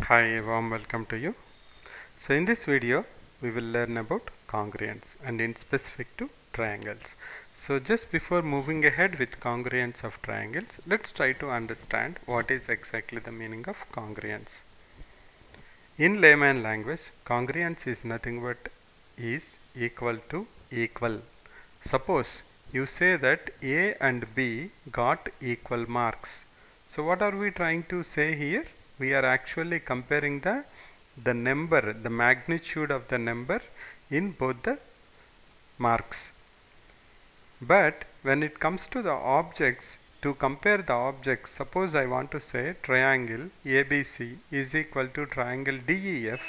Hi, a warm welcome to you. So in this video we will learn about congruence and in specific to triangles. So just before moving ahead with congruence of triangles, let's try to understand what is exactly the meaning of congruence. In layman language, congruence is nothing but is equal to equal. Suppose you say that A and B got equal marks. So what are we trying to say here? We are actually comparing the number, the magnitude of the number in both the marks. But when it comes to the objects, to compare the objects, suppose I want to say triangle ABC is equal to triangle DEF,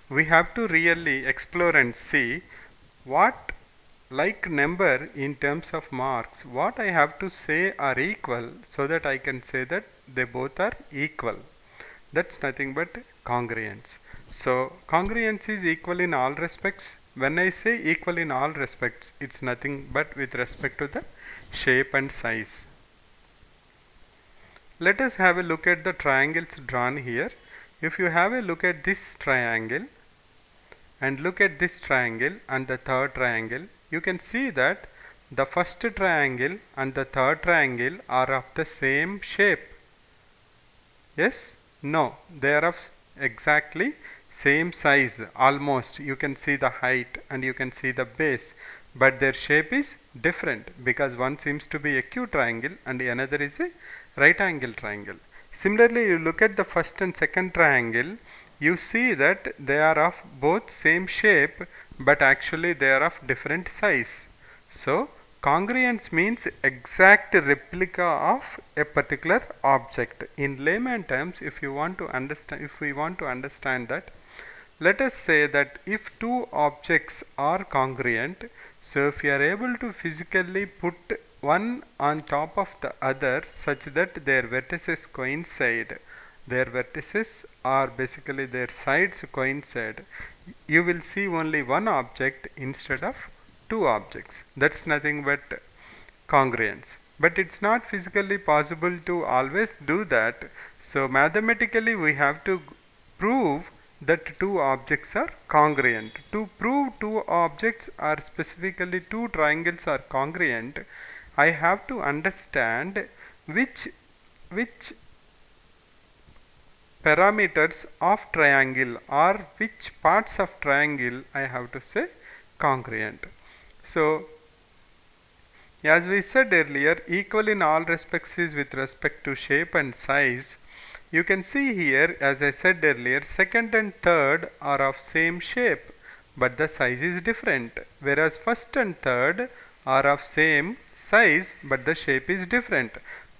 we have to really explore and see what like number in terms of marks, what I have to say are equal so that I can say that they both are equal. That's nothing but congruence. So congruence is equal in all respects. When I say equal in all respects, it's nothing but with respect to the shape and size. Let us have a look at the triangles drawn here. If you have a look at this triangle and look at this triangle and the third triangle, you can see that the first triangle and the third triangle are of the same shape. Yes? No, they are of exactly same size almost. You can see the height and you can see the base, but their shape is different because one seems to be a acute triangle and another is a right angle triangle. Similarly, you look at the first and second triangle, you see that they are of both same shape, but actually they are of different size. So congruence means exact replica of a particular object. In layman terms, if we want to understand that, let us say that if two objects are congruent, so if you are able to physically put one on top of the other such that their vertices coincide, their vertices are basically their sides coincide, you will see only one object instead of two objects. That's nothing but congruence. But it's not physically possible to always do that. So mathematically we have to prove that two objects are congruent. To prove two objects or specifically two triangles are congruent, I have to understand which parameters of triangle or which parts of triangle I have to say congruent. So as we said earlier, equal in all respects is with respect to shape and size. You can see here, as I said earlier, second and third are of same shape, but the size is different. Whereas first and third are of same size, but the shape is different.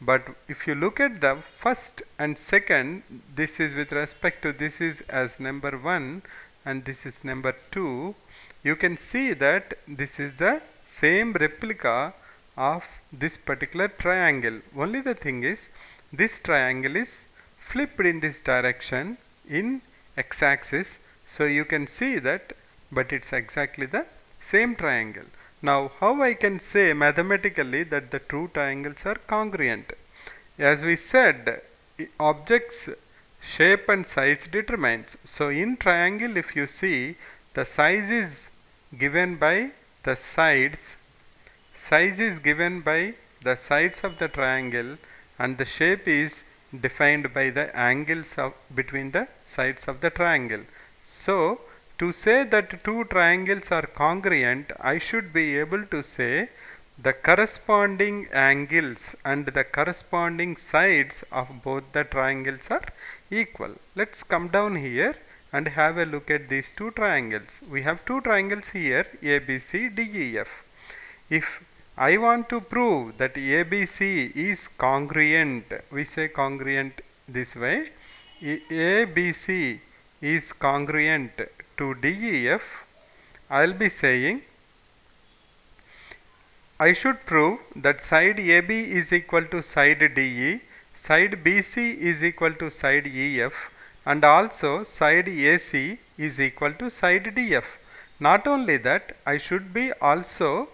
But if you look at the first and second, this is with respect to this is as number 1 and this is number 2. You can see that this is the same replica of this particular triangle. Only the thing is, this triangle is flipped in this direction in x-axis. So you can see that, but it's exactly the same triangle. Now how I can say mathematically that the two triangles are congruent? As we said, objects shape and size determines. So in triangle, if you see, the size is given by the sides, size is given by the sides of the triangle, and the shape is defined by the angles between the sides of the triangle. So to say that two triangles are congruent, I should be able to say the corresponding angles and the corresponding sides of both the triangles are equal. Let's come down here and have a look at these two triangles. We have two triangles here, ABC, DEF. If I want to prove that ABC is congruent, we say congruent this way, ABC is congruent to DEF, I will be saying I should prove that side AB is equal to side DE, side BC is equal to side EF, and also side AC is equal to side DF. Not only that, I should be also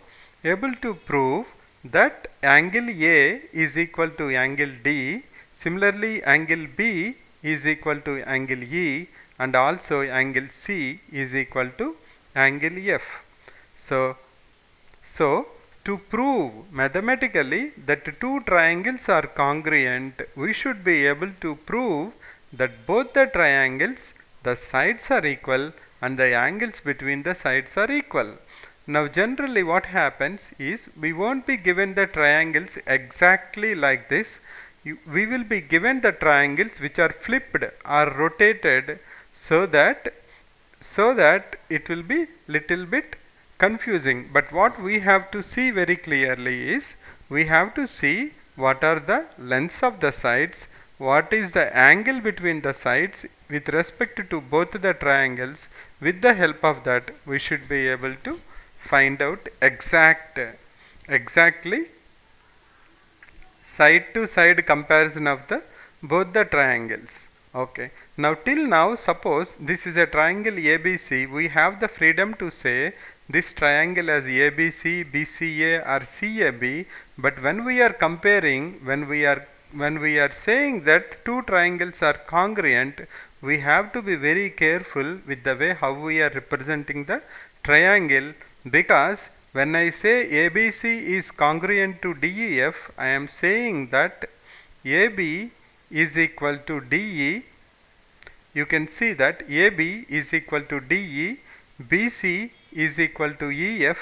able to prove that angle A is equal to angle D. Similarly, angle B is equal to angle E, and also angle C is equal to angle F. So to prove mathematically that two triangles are congruent, we should be able to prove that both the triangles, the sides are equal and the angles between the sides are equal. Now generally what happens is, we won't be given the triangles exactly like this. We will be given the triangles which are flipped or rotated, so that it will be little bit confusing. But what we have to see very clearly is, we have to see what are the lengths of the sides, what is the angle between the sides with respect to both the triangles. With the help of that, we should be able to find out exactly side to side comparison of the both the triangles. Okay. Now till now, suppose this is a triangle ABC, we have the freedom to say this triangle as ABC, BCA or CAB. But when we are comparing, when we are saying that two triangles are congruent, we have to be very careful with the way how we are representing the triangle, because when I say ABC is congruent to DEF, I am saying that AB is equal to DE. You can see that AB is equal to DE, BC is equal to EF,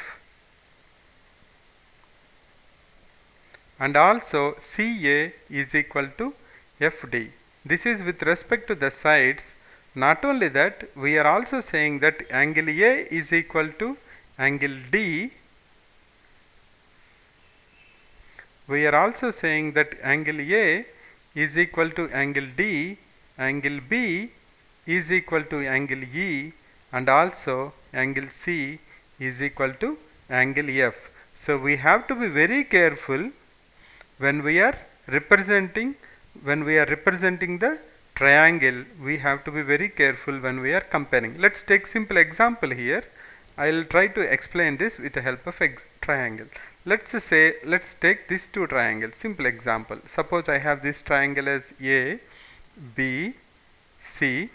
and also CA is equal to FD. This is with respect to the sides. Not only that, we are also saying that angle A is equal to angle D. We are also saying that angle A is equal to angle D, angle B is equal to angle E, and also angle C is equal to angle F. So we have to be very careful when we are representing the triangle. We have to be very careful when we are comparing. Let's take simple example here. I will try to explain this with the help of triangle. Let's take these two triangles. Simple example. Suppose I have this triangle as A, B, C,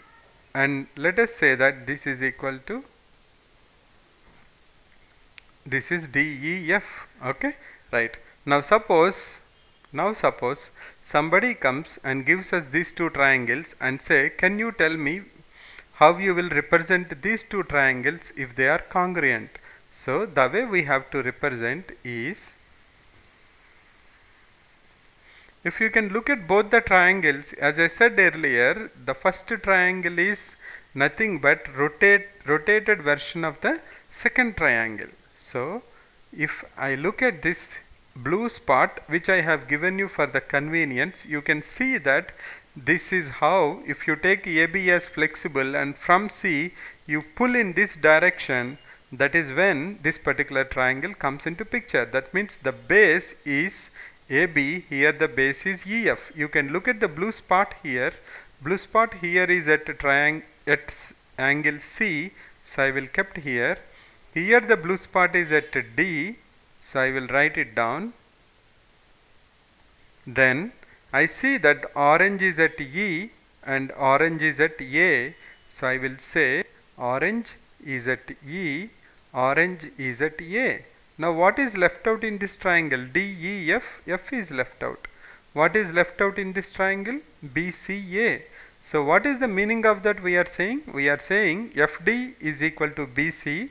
and let us say that this is equal to, this is DEF. Okay, right. Now suppose somebody comes and gives us these two triangles and say, can you tell me how you will represent these two triangles if they are congruent? So the way we have to represent is, if you can look at both the triangles, as I said earlier, the first triangle is nothing but rotated version of the second triangle. So if I look at this blue spot which I have given you for the convenience, you can see that this is how, if you take AB as flexible and from C you pull in this direction, that is when this particular triangle comes into picture. That means the base is AB, here the base is EF. You can look at the blue spot here. Blue spot here is at angle C, so I will kept here. Here the blue spot is at D, so I will write it down. Then I see that orange is at E and orange is at A, so I will say orange is at E, orange is at A. Now what is left out in this triangle? DEF, F is left out. What is left out in this triangle? BCA. So what is the meaning of that we are saying? We are saying FD is equal to BC,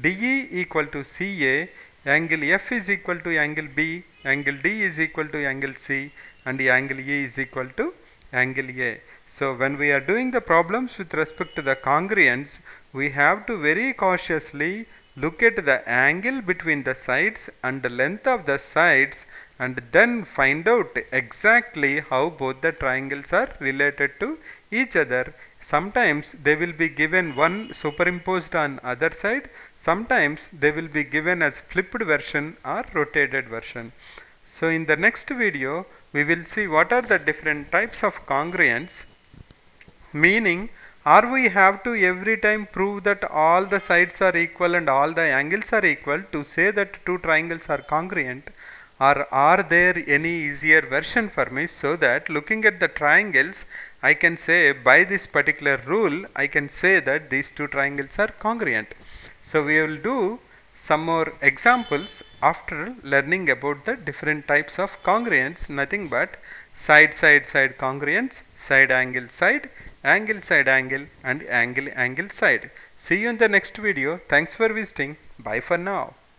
DE equal to CA, angle F is equal to angle B, angle D is equal to angle C, and the angle E is equal to angle A. So when we are doing the problems with respect to the congruence, we have to very cautiously look at the angle between the sides and the length of the sides, and then find out exactly how both the triangles are related to each other. Sometimes they will be given one superimposed on other side, sometimes they will be given as flipped version or rotated version. So in the next video we will see what are the different types of congruence, meaning, are we have to every time prove that all the sides are equal and all the angles are equal to say that two triangles are congruent, or are there any easier version for me, so that looking at the triangles I can say by this particular rule I can say that these two triangles are congruent. So we will do some more examples after learning about the different types of congruence, nothing but side side side congruence, side angle side, angle side angle, and angle angle side. See you in the next video. Thanks for visiting. Bye for now.